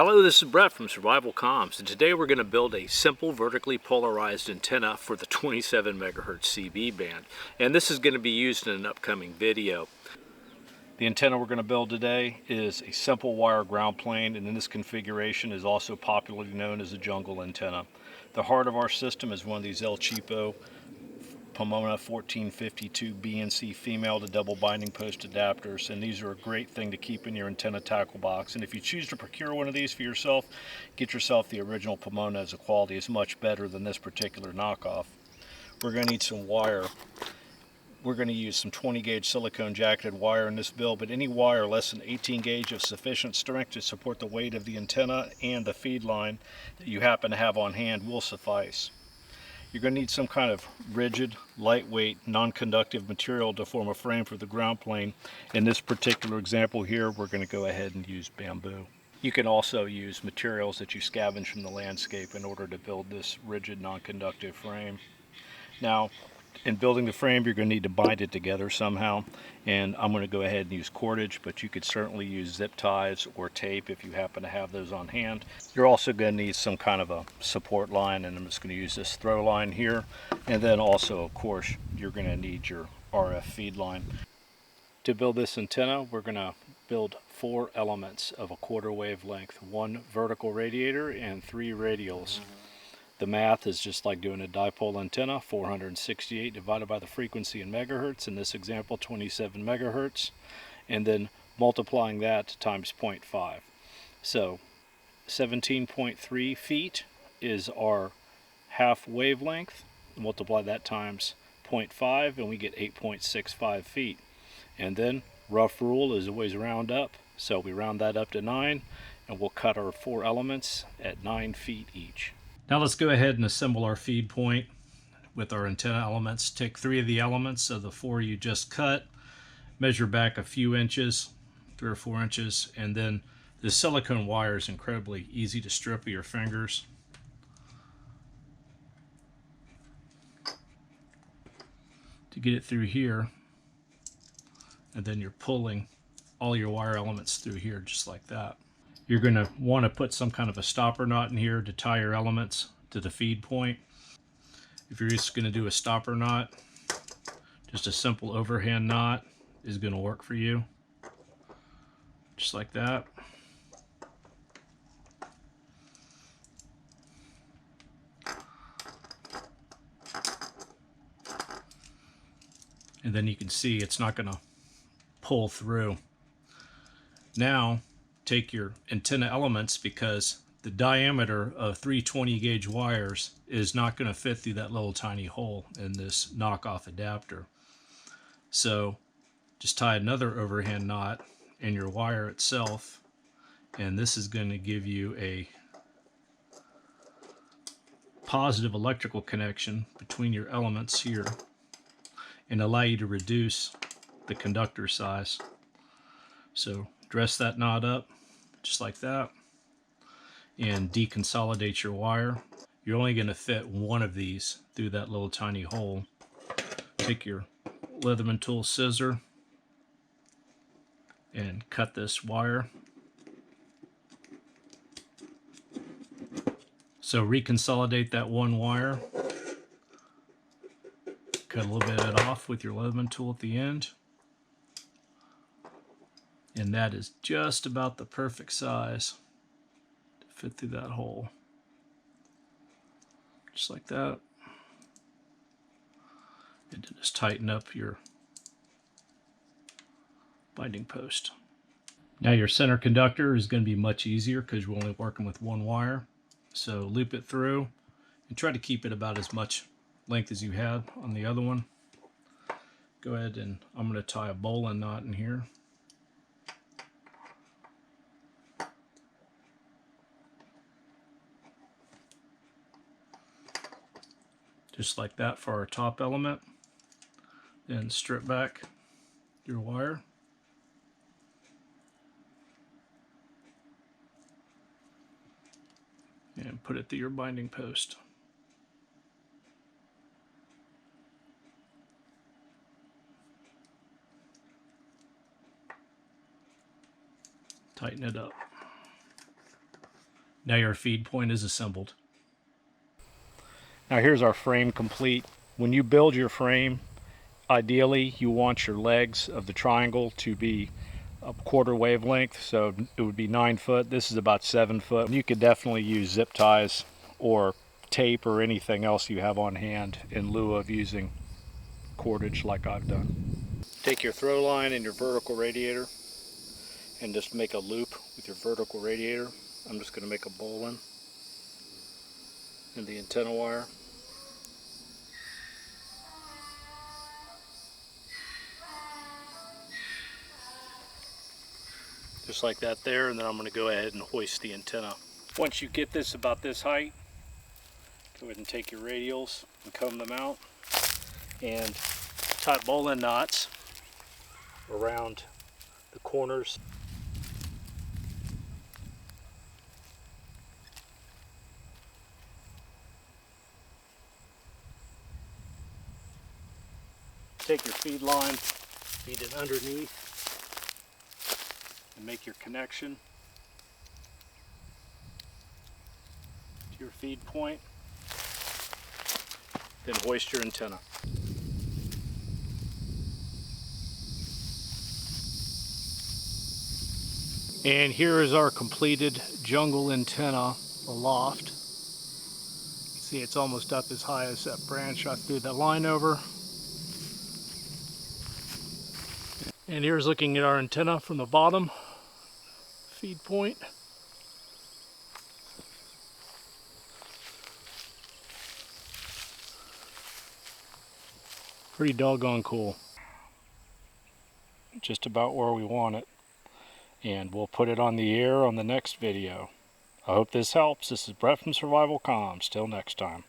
Hello, this is Brett from SurvivalComms, and today we're going to build a simple vertically polarized antenna for the 27 MHz CB band, and this is going to be used in an upcoming video. The antenna we're going to build today is a simple wire ground plane, and in this configuration is also popularly known as a jungle antenna. The heart of our system is one of these El Cheapo Pomona 1452 BNC female to double binding post adapters, and these are a great thing to keep in your antenna tackle box. And if you choose to procure one of these for yourself, get yourself the original Pomona, as the quality is much better than this particular knockoff. We're going to need some wire. We're going to use some 20 gauge silicone jacketed wire in this build, but any wire less than 18 gauge of sufficient strength to support the weight of the antenna and the feed line that you happen to have on hand will suffice. You're going to need some kind of rigid, lightweight, non-conductive material to form a frame for the ground plane. In this particular example here, we're going to go ahead and use bamboo. You can also use materials that you scavenge from the landscape in order to build this rigid, non-conductive frame. Now, in building the frame, you're going to need to bind it together somehow, and I'm going to go ahead and use cordage, but you could certainly use zip ties or tape if you happen to have those on hand. You're also going to need some kind of a support line, and I'm just going to use this throw line here, and then also, of course, you're going to need your RF feed line. To build this antenna, we're going to build 4 elements of a quarter wavelength, 1 vertical radiator and 3 radials. The math is just like doing a dipole antenna, 468 divided by the frequency in megahertz, in this example 27 megahertz, and then multiplying that times 0.5. So 17.3 feet is our half wavelength. Multiply that times 0.5 and we get 8.65 feet. And then rough rule is always round up, so we round that up to 9, and we'll cut our 4 elements at 9 feet each. Now let's go ahead and assemble our feed point with our antenna elements. Take 3 of the elements of the 4 you just cut, measure back a few inches, 3 or 4 inches, and then the silicone wire is incredibly easy to strip with your fingers. To get it through here, and then you're pulling all your wire elements through here just like that. You're going to want to put some kind of a stopper knot in here to tie your elements to the feed point. If you're just going to do a stopper knot, just a simple overhand knot is going to work for you. Just like that. And then you can see it's not going to pull through. Now, take your antenna elements, because the diameter of 3 20 gauge wires is not going to fit through that little tiny hole in this knockoff adapter. So just tie another overhand knot in your wire itself, and this is going to give you a positive electrical connection between your elements here and allow you to reduce the conductor size. So dress that knot up just like that and deconsolidate your wire. You're only going to fit 1 of these through that little tiny hole. Take your leatherman tool scissor and cut this wire. So reconsolidate that 1 wire. Cut a little bit of it off with your leatherman tool at the end. And that is just about the perfect size to fit through that hole. Just like that. And then just tighten up your binding post. Now your center conductor is going to be much easier because you're only working with 1 wire. So loop it through and try to keep it about as much length as you had on the other one. Go ahead and I'm going to tie a bowline knot in here. Just like that for our top element. Then strip back your wire. And put it through your binding post. Tighten it up. Now your feed point is assembled. Now here's our frame complete. When you build your frame, ideally you want your legs of the triangle to be a quarter wavelength, so it would be 9 foot. This is about 7 foot. You could definitely use zip ties or tape or anything else you have on hand in lieu of using cordage like I've done. Take your throw line and your vertical radiator and just make a loop with your vertical radiator. I'm just going to make a bowline in the antenna wire. Just like that there, and then I'm going to go ahead and hoist the antenna. Once you get this about this height, go ahead and take your radials and comb them out and tie bowline knots around the corners. Take your feed line, feed it underneath, and make your connection to your feed point. Then hoist your antenna. And here is our completed jungle antenna aloft. See, it's almost up as high as that branch I threw that line over. And here's looking at our antenna from the bottom feed point. Pretty doggone cool. Just about where we want it. And we'll put it on the air on the next video. I hope this helps. This is Brett from SurvivalComms. Till next time.